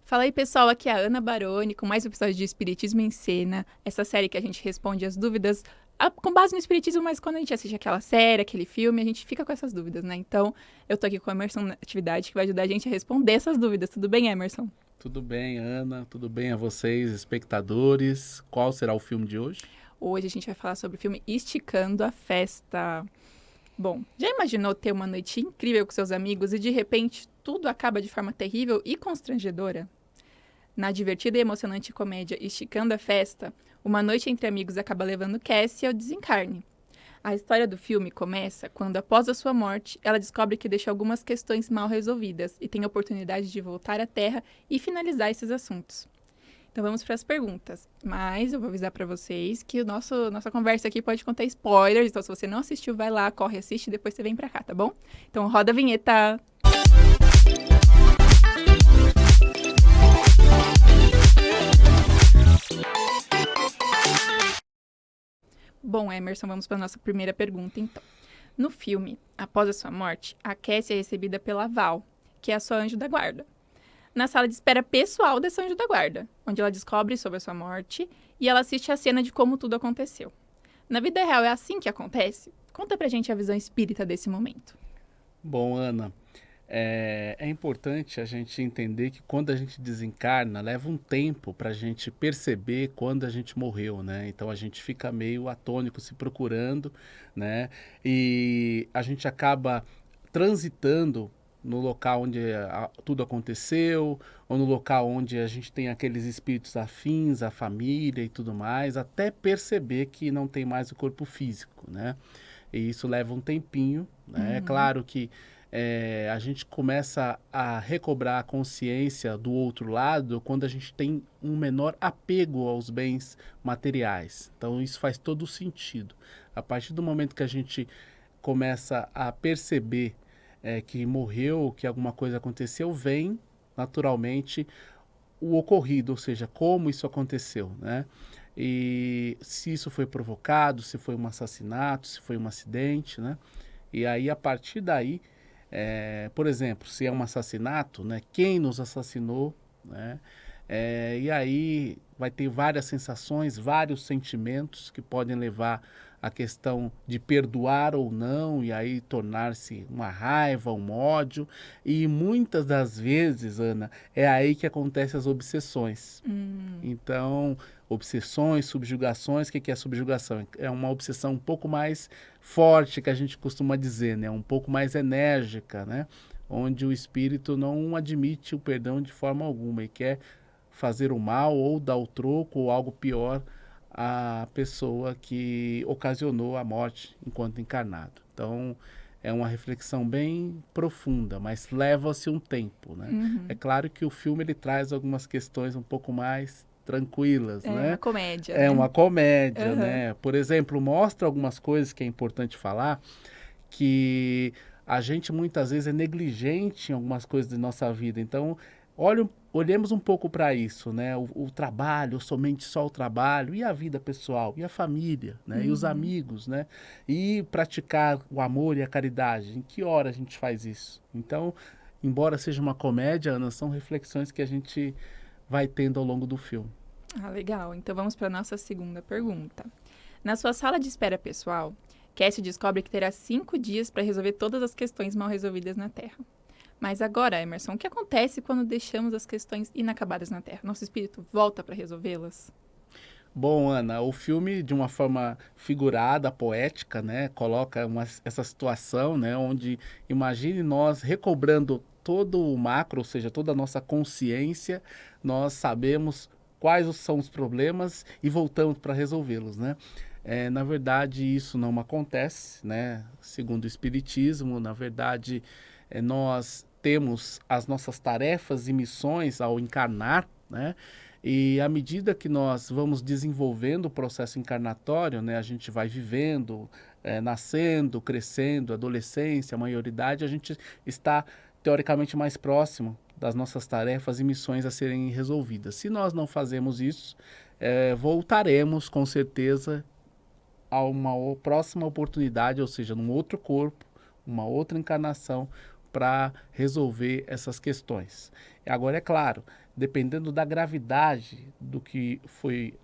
Fala aí, pessoal, aqui é a Ana Baroni com mais um episódio de Espiritismo em Cena. Essa série que a gente responde as dúvidas com base no Espiritismo, mas quando a gente assiste aquela série, aquele filme, a gente fica com essas dúvidas, né? Então, eu tô aqui com o Emerson na atividade que vai ajudar a gente a responder essas dúvidas. Tudo bem, Emerson? Tudo bem, Ana? Tudo bem a vocês, espectadores? Qual será o filme de hoje? Hoje a gente vai falar sobre o filme Esticando a Festa. Bom, já imaginou ter uma noite incrível com seus amigos e de repente tudo acaba de forma terrível e constrangedora? Na divertida e emocionante comédia Esticando a Festa, uma noite entre amigos acaba levando Cassie ao desencarne. A história do filme começa quando, após a sua morte, ela descobre que deixou algumas questões mal resolvidas e tem a oportunidade de voltar à Terra e finalizar esses assuntos. Então vamos para as perguntas. Mas eu vou avisar para vocês que nossa conversa aqui pode conter spoilers. Então, se você não assistiu, vai lá, corre, assiste e depois você vem para cá, tá bom? Então roda a vinheta. Bom, Emerson, vamos para nossa primeira pergunta, então. No filme, após a sua morte, a Cassie é recebida pela Val, que é a sua anjo da guarda, na sala de espera pessoal desse anjo da guarda, onde ela descobre sobre a sua morte e ela assiste a cena de como tudo aconteceu. Na vida real é assim que acontece? Conta pra gente a visão espírita desse momento. Bom, Ana, é importante a gente entender que quando a gente desencarna, leva um tempo para a gente perceber quando a gente morreu, né? Então a gente fica meio atônico se procurando, né? E a gente acaba transitando no local onde tudo aconteceu, ou no local onde a gente tem aqueles espíritos afins, a família e tudo mais, até perceber que não tem mais o corpo físico, né? E isso leva um tempinho, né? É Uhum. claro que a gente começa a recobrar a consciência do outro lado quando a gente tem um menor apego aos bens materiais. Então isso faz todo o sentido. A partir do momento que a gente começa a perceber que morreu, que alguma coisa aconteceu, vem naturalmente o ocorrido, ou seja, como isso aconteceu, né? E se isso foi provocado, se foi um assassinato, se foi um acidente, né? E aí, a partir daí, por exemplo, se é um assassinato, né? Quem nos assassinou, né? E aí vai ter várias sensações, vários sentimentos que podem levar à questão de perdoar ou não, e aí tornar-se uma raiva, um ódio. E muitas das vezes, Ana, é aí que acontecem as obsessões. Hum. Então, obsessões, subjugações, o que é subjugação? É uma obsessão um pouco mais forte, que a gente costuma dizer, né? Um pouco mais enérgica, né? Onde o espírito não admite o perdão de forma alguma e quer fazer o mal ou dar o troco ou algo pior à pessoa que ocasionou a morte enquanto encarnado. Então, é uma reflexão bem profunda, mas leva-se um tempo, né? É Uhum. claro que o filme ele traz algumas questões um pouco mais tranquilas, É uma né? comédia, É né? uma comédia, Aham. né? Por exemplo, mostra algumas coisas que é importante falar, que a gente muitas vezes é negligente em algumas coisas de nossa vida. Então, olhemos um pouco para isso, né? O trabalho, somente só o trabalho, e a vida pessoal, e a família, né? E os Uhum. amigos, né? E praticar o amor e a caridade. Em que hora a gente faz isso? Então, embora seja uma comédia, Ana, são reflexões que a gente vai tendo ao longo do filme. Ah, legal. Então vamos para nossa segunda pergunta. Na sua sala de espera pessoal, Cassie descobre que terá 5 dias para resolver todas as questões mal resolvidas na Terra. Mas agora, Emerson, o que acontece quando deixamos as questões inacabadas na Terra? Nosso espírito volta para resolvê-las? Bom, Ana, o filme, de uma forma figurada, poética, né, coloca essa situação, né, onde imagine nós recobrando todo o macro, ou seja, toda a nossa consciência, nós sabemos quais são os problemas e voltamos para resolvê-los, né? Na verdade, isso não acontece, né? Segundo o Espiritismo, na verdade, nós temos as nossas tarefas e missões ao encarnar, né? E à medida que nós vamos desenvolvendo o processo encarnatório, né, a gente vai vivendo, nascendo, crescendo, adolescência, maioridade, a gente está teoricamente mais próximo das nossas tarefas e missões a serem resolvidas. Se nós não fazemos isso, voltaremos com certeza a uma próxima oportunidade, ou seja, num outro corpo, uma outra encarnação, para resolver essas questões. Agora, é claro, dependendo da gravidade do que foi,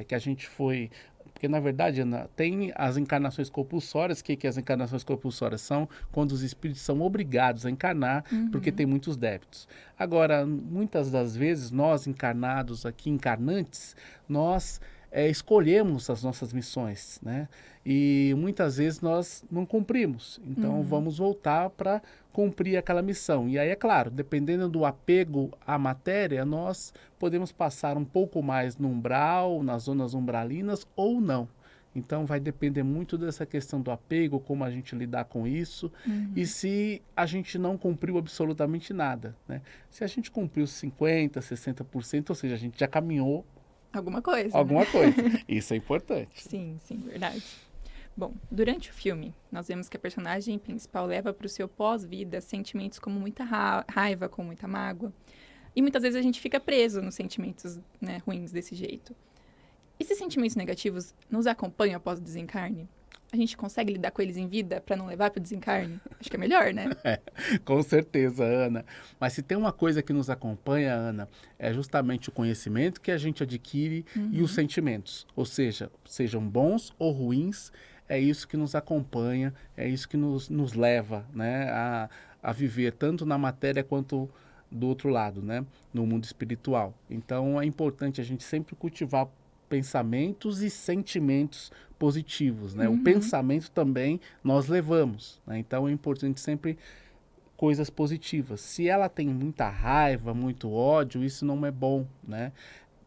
que a gente foi... Porque, na verdade, Ana, tem as encarnações compulsórias. O que as encarnações compulsórias são? Quando os espíritos são obrigados a encarnar, porque tem muitos débitos. Agora, muitas das vezes, nós encarnados aqui, encarnantes, nós escolhemos as nossas missões, né? E muitas vezes nós não cumprimos. Então, vamos voltar para cumprir aquela missão. E aí, é claro, dependendo do apego à matéria, nós podemos passar um pouco mais no umbral, nas zonas umbralinas ou não. Então, vai depender muito dessa questão do apego, como a gente lidar com isso, e se a gente não cumpriu absolutamente nada, né? Se a gente cumpriu 50%, 60%, ou seja, a gente já caminhou Alguma coisa, alguma né? coisa. Isso é importante. Sim, sim, verdade. Bom, durante o filme, nós vemos que a personagem principal leva para o seu pós-vida sentimentos como muita raiva, como muita mágoa. E muitas vezes a gente fica preso nos sentimentos, né, ruins desse jeito. Esses sentimentos negativos nos acompanham após o desencarne? A gente consegue lidar com eles em vida para não levar para o desencarne? Acho que é melhor, né? Com certeza, Ana. Mas se tem uma coisa que nos acompanha, Ana, é justamente o conhecimento que a gente adquire e os sentimentos. Ou seja, sejam bons ou ruins, é isso que nos acompanha, é isso que nos leva, né, a viver tanto na matéria quanto do outro lado, né, no mundo espiritual. Então, é importante a gente sempre cultivar pensamentos e sentimentos positivos, né? O pensamento também nós levamos, né? Então é importante sempre coisas positivas. Se ela tem muita raiva, muito ódio, isso não é bom, né?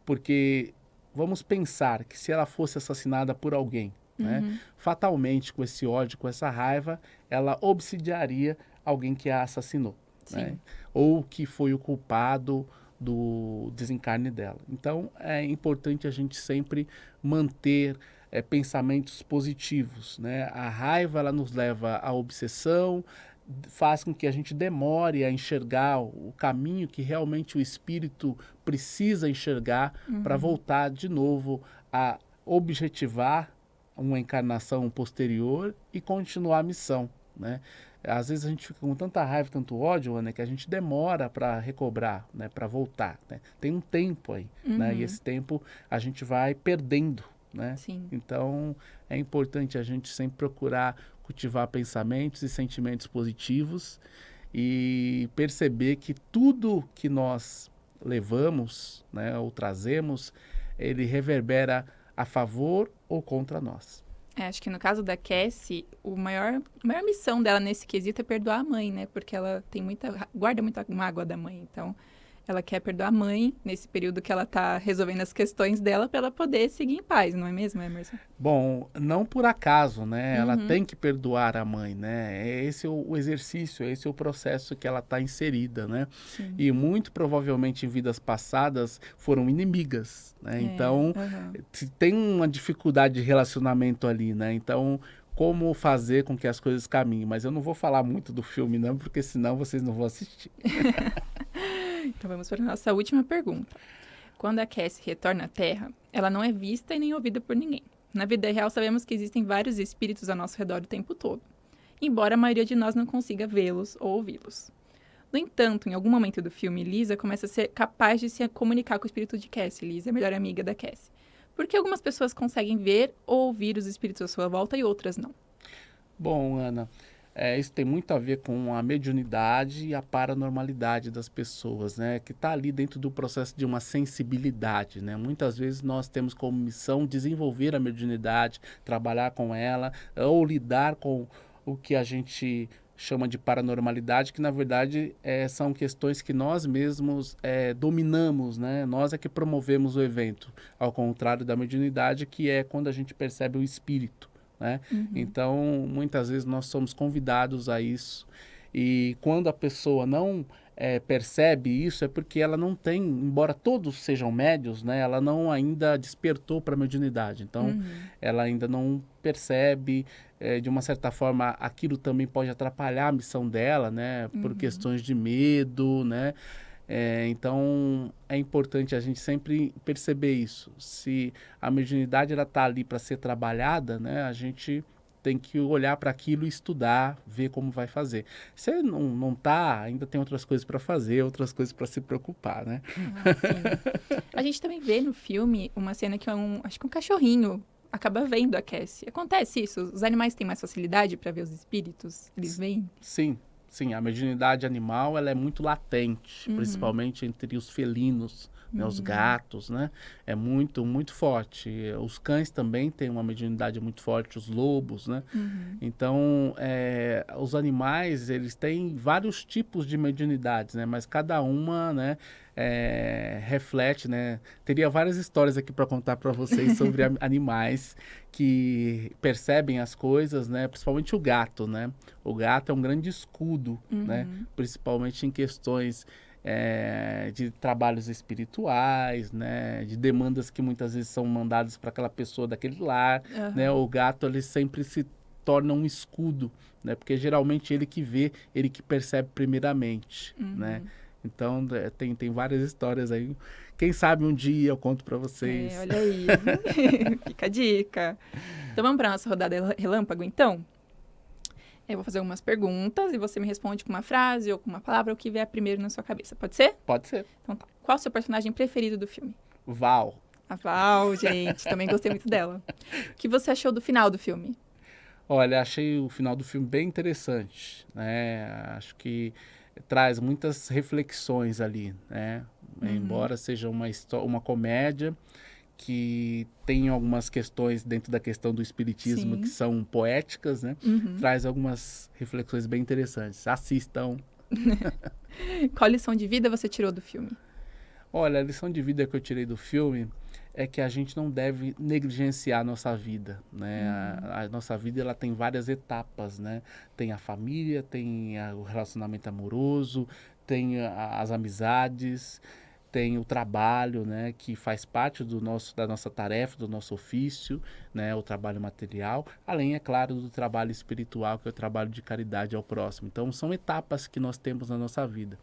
Porque vamos pensar que se ela fosse assassinada por alguém, né? Fatalmente, com esse ódio, com essa raiva, ela obsidiaria alguém que a assassinou, né? Ou que foi o culpado do desencarne dela. Então, é importante a gente sempre manter pensamentos positivos, né? A raiva, ela nos leva à obsessão, faz com que a gente demore a enxergar o caminho que realmente o espírito precisa enxergar para voltar de novo a objetivar uma encarnação posterior e continuar a missão, né? Às vezes a gente fica com tanta raiva, tanto ódio, Ana, que a gente demora para recobrar, né, para voltar, né? Tem um tempo aí, né? E esse tempo a gente vai perdendo, né? Sim. Então é importante a gente sempre procurar cultivar pensamentos e sentimentos positivos e perceber que tudo que nós levamos, né, ou trazemos, ele reverbera a favor ou contra nós. Acho que no caso da Cassie, a maior missão dela nesse quesito é perdoar a mãe, né? Porque ela tem guarda muita mágoa da mãe. Então, ela quer perdoar a mãe nesse período que ela tá resolvendo as questões dela para ela poder seguir em paz, não é mesmo, Emerson? Bom, não por acaso, né? Ela tem que perdoar a mãe, né? Esse é o exercício, esse é o processo que ela está inserida, né? Sim. E muito provavelmente em vidas passadas foram inimigas, né? Então, tem uma dificuldade de relacionamento ali, né? Então, como fazer com que as coisas caminhem? Mas eu não vou falar muito do filme, não, porque senão vocês não vão assistir. Então vamos para a nossa última pergunta. Quando a Cassie retorna à Terra, ela não é vista e nem ouvida por ninguém. Na vida real, sabemos que existem vários espíritos ao nosso redor o tempo todo, embora a maioria de nós não consiga vê-los ou ouvi-los. No entanto, em algum momento do filme, Lisa começa a ser capaz de se comunicar com o espírito de Cassie. Lisa é a melhor amiga da Cassie. Por que algumas pessoas conseguem ver ou ouvir os espíritos à sua volta e outras não? Bom, Ana, isso tem muito a ver com a mediunidade e a paranormalidade das pessoas, né? Que está ali dentro do processo de uma sensibilidade, né? Muitas vezes nós temos como missão desenvolver a mediunidade, trabalhar com ela, ou lidar com o que a gente chama de paranormalidade, que na verdade são questões que nós mesmos dominamos, né? Nós é que promovemos o evento, ao contrário da mediunidade, que é quando a gente percebe o espírito, né? Então, muitas vezes nós somos convidados a isso. E quando a pessoa não percebe isso, é porque ela não tem, embora todos sejam médios, né? Ela não ainda despertou para a mediunidade. Então, ela ainda não percebe, de uma certa forma, aquilo também pode atrapalhar a missão dela, né? Por questões de medo, né? Então, é importante a gente sempre perceber isso. Se a mediunidade está ali para ser trabalhada, né, a gente tem que olhar para aquilo e estudar, ver como vai fazer. Se não tá, ainda tem outras coisas para fazer, outras coisas para se preocupar, né? Sim. A gente também vê no filme uma cena que acho que um cachorrinho acaba vendo a Cassie. Acontece isso? Os animais têm mais facilidade para ver os espíritos? Eles veem? Sim, sim. A mediunidade animal, ela é muito latente, principalmente entre os felinos, né, os gatos, né? É muito, muito forte. Os cães também têm uma mediunidade muito forte, os lobos, né? Então, os animais, eles têm vários tipos de mediunidades, né? Mas cada uma, né, reflete, né? Teria várias histórias aqui para contar para vocês sobre animais que percebem as coisas, né? Principalmente o gato, né? O gato é um grande escudo, né? Principalmente em questões de trabalhos espirituais, né? De demandas que muitas vezes são mandadas para aquela pessoa daquele lar, né? O gato, ele sempre se torna um escudo, né? Porque geralmente ele que vê, ele que percebe primeiramente, né? Então, tem várias histórias aí. Quem sabe um dia eu conto para vocês. Olha aí. Fica a dica. Então, vamos para nossa rodada relâmpago, então? Eu vou fazer algumas perguntas e você me responde com uma frase ou com uma palavra, o que vier primeiro na sua cabeça. Pode ser? Pode ser. Então tá. Qual o seu personagem preferido do filme? Val. A Val, gente. Também gostei muito dela. O que você achou do final do filme? Olha, achei o final do filme bem interessante, né? Acho que traz muitas reflexões ali, né? Embora seja uma comédia que tem algumas questões dentro da questão do espiritismo Sim. que são poéticas, né? Traz algumas reflexões bem interessantes. Assistam. Qual lição de vida você tirou do filme? Olha, a lição de vida que eu tirei do filme é que a gente não deve negligenciar a nossa vida, né? A nossa vida, ela tem várias etapas, né? Tem a família, tem o relacionamento amoroso, tem as amizades, tem o trabalho, né? Que faz parte da nossa tarefa, do nosso ofício, né? O trabalho material, além, é claro, do trabalho espiritual, que é o trabalho de caridade ao próximo. Então, são etapas que nós temos na nossa vida.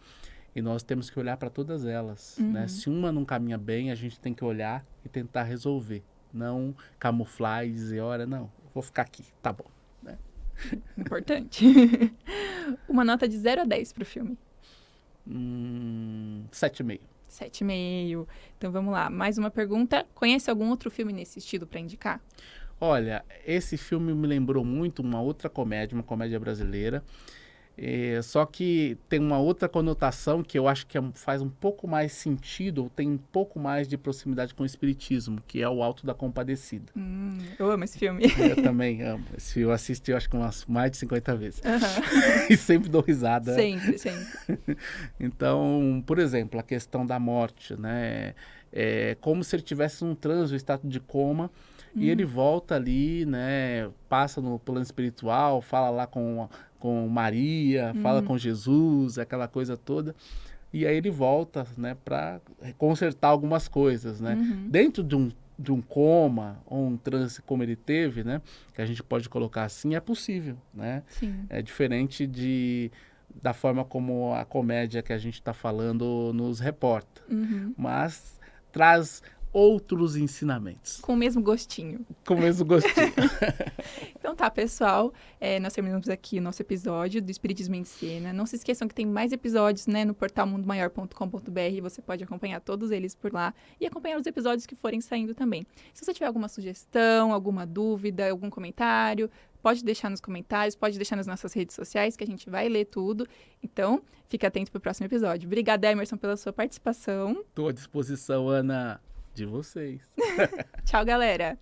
E nós temos que olhar para todas elas, né? Se uma não caminha bem, a gente tem que olhar e tentar resolver. Não camuflar e dizer, olha, não, vou ficar aqui, tá bom. Né? Importante. Uma nota de 0 a 10 pro filme. 7,5. 7,5. Então vamos lá. Mais uma pergunta. Conhece algum outro filme nesse estilo para indicar? Olha, esse filme me lembrou muito uma outra comédia, uma comédia brasileira. Só que tem uma outra conotação que eu acho que faz um pouco mais sentido, ou tem um pouco mais de proximidade com o espiritismo, que é o Alto da Compadecida. Eu amo esse filme. Eu também amo. Esse filme eu assisti, eu acho que mais de 50 vezes. E sempre dou risada. Sempre, sempre. Então, por exemplo, a questão da morte, né? É como se ele tivesse um transe, um estado de coma, e ele volta ali, né? Passa no plano espiritual, fala lá com Maria, fala com Jesus, aquela coisa toda. E aí ele volta, né, para consertar algumas coisas, né? Dentro de um coma ou um transe como ele teve, né, que a gente pode colocar assim, é possível, né? Sim. É diferente da forma como a comédia que a gente está falando nos reporta. Mas traz outros ensinamentos. Com o mesmo gostinho. Com o mesmo gostinho. Então tá, pessoal. Nós terminamos aqui o nosso episódio do Espiritismo em Cena. Não se esqueçam que tem mais episódios, né, no portal mundomaior.com.br. Você pode acompanhar todos eles por lá e acompanhar os episódios que forem saindo também. Se você tiver alguma sugestão, alguma dúvida, algum comentário, pode deixar nos comentários, pode deixar nas nossas redes sociais, que a gente vai ler tudo. Então, fique atento para o próximo episódio. Obrigada, Emerson, pela sua participação. Estou à disposição, Ana, de vocês. Tchau, galera.